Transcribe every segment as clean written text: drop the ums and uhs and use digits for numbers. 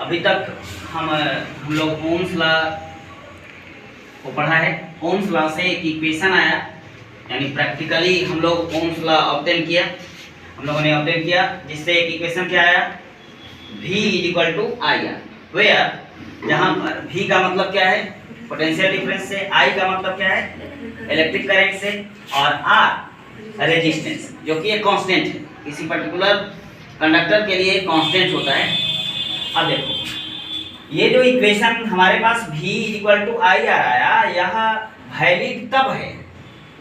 अभी तक हम लोग ओम्स लॉ को पढ़ा है। ओम्स लॉ से एक इक्वेशन आया, यानी प्रैक्टिकली हम लोग ओम्स लॉ ऑब्टेन किया, हम लोगों ने ऑब्टेन किया, जिससे एक इक्वेशन क्या आया, V equal to I R, where जहाँ पर V का मतलब क्या है, पोटेंशियल डिफरेंस से, I का मतलब क्या है, इलेक्ट्रिक करंट से, और R रेजिस्टेंस, जो कि एक कांस्टेंट है, किसी पर्टिकुलर कंडक्टर के लिए कांस्टेंट होता है। अब देखो ये जो इक्वेशन हमारे पास V equal to I R आया, यह वैलिड तब है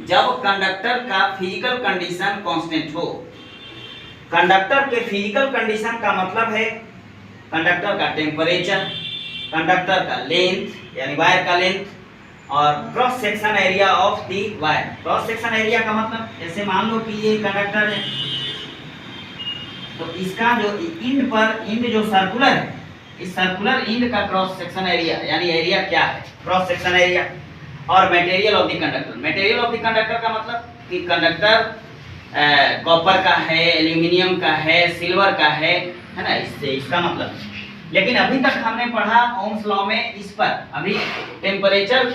जब कंडक्टर का फिजिकल कंडीशन कांस्टेंट हो। कंडक्टर के फिजिकल कंडीशन का मतलब है कंडक्टर का टेम्परेचर, कंडक्टर का लेंथ यानी वायर का लेंथ, और cross section area of the wire. Cross section area का मतलब, जैसे मान लो कि ये कंडक्टर है, तो इसका जो इंड जो सर्कुलर है, इस सर्कुलर इंड का क्रॉस सेक्शन एरिया यानी एरिया क्या है, क्रॉस सेक्शन एरिया। और material of the conductor, material of the conductor का मतलब कि कंडक्टर कॉपर का है, एल्यूमिनियम का है, सिल्वर का है ना, इससे इसका मतलब। लेकिन अभी तक हमने पढ़ा ओम्स लॉ में इस पर, अभी टेम्परेचर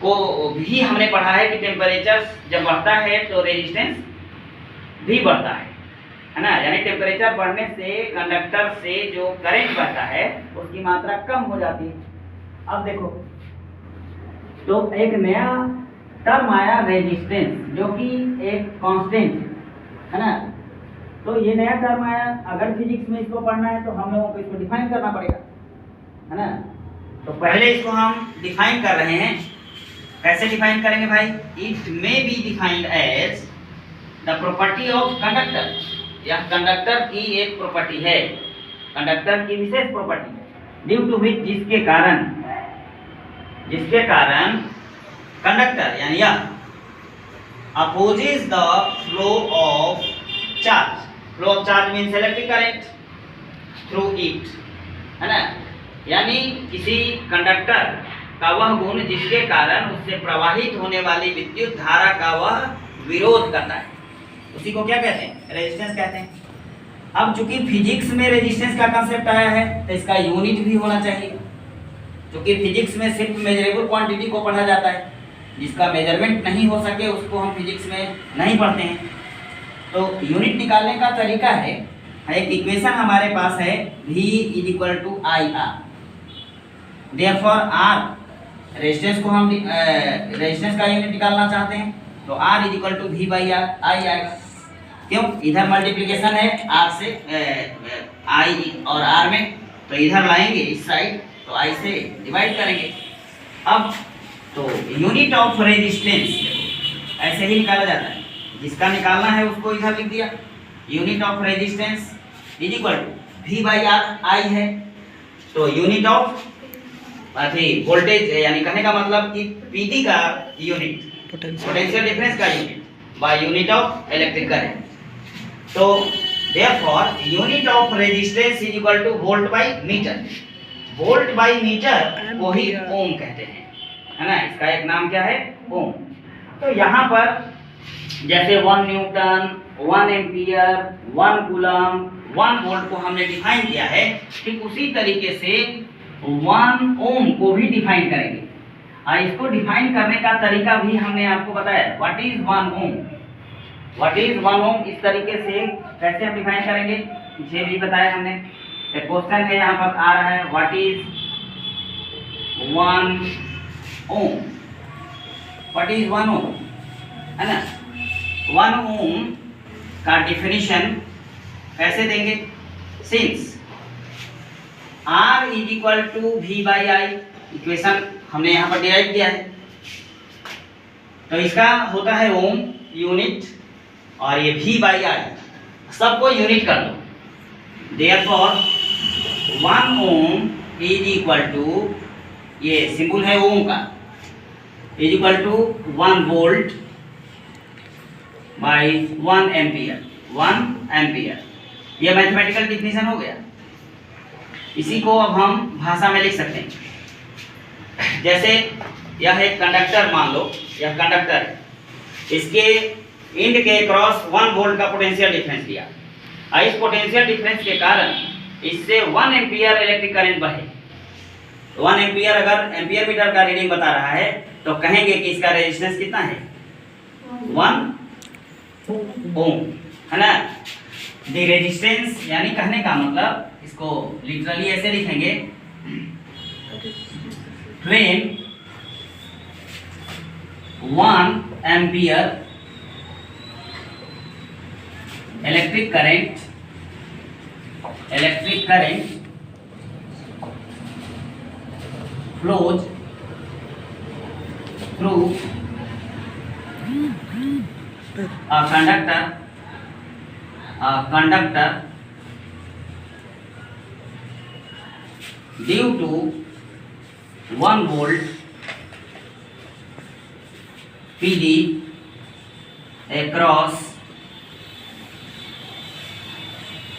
को भी हमने पढ़ा है कि टेम्परेचर जब बढ़ता है तो रेजिस्टेंस भी बढ़ता है ना, यानी टेम्परेचर बढ़ने से कंडक्टर से जो करंट बहता है उसकी मात्रा कम हो जाती है। अब देखो तो एक नया टर्म आया रेजिस्टेंस, जो कि एक कांस्टेंट है ना। तो ये नया टर्म आया, अगर फिजिक्स में इसको पढ़ना है तो हम लोगों को इसको डिफाइन करना पड़ेगा, है ना। तो पहले इसको हम डिफाइन कर रहे हैं। कैसे डिफाइन करेंगे भाई? It may be defined as the property of conductor. यह कंडक्टर की एक प्रॉपर्टी है, कंडक्टर की विशेष प्रॉपर्टी है, ड्यू टू विच जिसके कारण कंडक्टर यानी यह opposes the flow of charge. Flow of charge means electric current through it, है ना। यानी किसी कंडक्टर का वह गुण जिसके कारण उससे प्रवाहित होने वाली विद्युत धारा का वह विरोध करता है, उसी को क्या कहते हैं? रेजिस्टेंस कहते हैं। अब चूंकि फिजिक्स में रेजिस्टेंस का कंसेप्ट आया है तो इसका यूनिट भी होना चाहिए, क्योंकि फिजिक्स में सिर्फ मेजरेबल क्वांटिटी को पढ़ा जाता है, जिसका मेजरमेंट नहीं हो सके उसको हम फिजिक्स में नहीं पढ़ते हैं। तो यूनिट निकालने का तरीका है, एक इक्वेशन हमारे पास है V equal to I R. Therefore R resistance को हम रेजिस्टेंस का यूनिट निकालना चाहते हैं, तो R equal to V by R I आएगा। क्यों? इधर मल्टीप्लिकेशन है R से I और R में, तो इधर लाएंगे इस साइड, तो I से डिवाइड करेंगे। अब तो यूनिट ऑफ रेजिस्टेंस ऐसे ही निकाला जाता है, जिसका निकालना है उसको इधर लिख दिया। Unit of resistance is equal to V by R I है, तो यूनिट ऑफ वोल्टेज यानी कहने का मतलब कि PD का यूनिट पोटेंशियल डिफरेंस का unit by unit of electric current. तो therefore unit of resistance is equal to volt by metre. Volt by metre को ही ओम कहते हैं, है ना। इसका एक नाम क्या है? ओम। तो यहाँ पर जैसे 1 न्यूटन, 1 एम्पियर, 1 कूलम, 1 वोल्ट को हमने डिफाइन किया है, ठीक उसी तरीके से 1 ओम को भी डिफाइन करेंगे। इसको डिफाइन करने का तरीका भी हमने आपको बताया। What is 1 ohm? What is 1 ohm? इस तरीके से कैसे हम डिफाइन करेंगे पीछे भी बताया हमने। एक क्वेश्चन है यहाँ पर आ रहा है, what is 1 ohm? What is 1 ohm, है ना। 1 ओम का डिफिनीशन कैसे देंगे? Since R is equal to V by I, equation हमने यहाँ पर डिराइव किया है, तो इसका होता है ओम यूनिट, और ये V बाई आई सबको यूनिट कर दो। Therefore 1 ohm is equal to, ये सिंबल है ओम का, is equal to 1 volt by 1 ampere. 1 ampere ये मैथमेटिकल डिफिनीशन हो गया। इसी को अब हम भाषा में लिख सकते हैं। जैसे यह एक कंडक्टर, मान लो यह कंडक्टर है, इसके इंड के क्रॉस 1 वोल्ट का पोटेंशियल डिफरेंस दिया। इस पोटेंशियल डिफरेंस के कारण इससे 1 एम्पियर इलेक्ट्रिक करंट बहे। 1 एम्पियर अगर एम्पियर मीटर का रीडिंग बता रहा है तो कहेंगे कि इसका रेजिस्टेंस कितना है, 1 ओम, है ना। द रेजिस्टेंस यानी कहने का मतलब, इसको लिटरली ऐसे लिखेंगे, when 1 ampere electric current flows through a conductor due to 1 volt PD across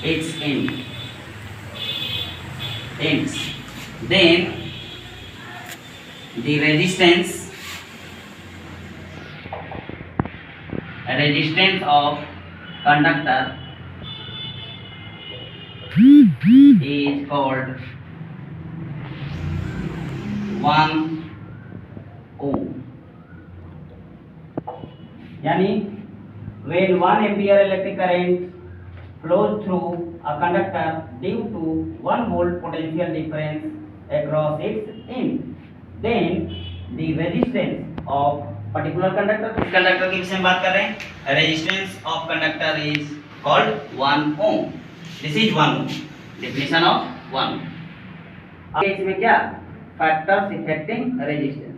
its ends. Then the resistance of conductor is called 1 ohm. यानी when 1 ampere electric current flows through a conductor due to 1 volt potential difference across its end, then the resistance of particular conductor, इस conductor के विषय में बात कर रहे हैं, resistance of conductor is called 1 ohm. This is 1 ohm. Definition of 1 ohm. अब इसमें क्या factors affecting resistance.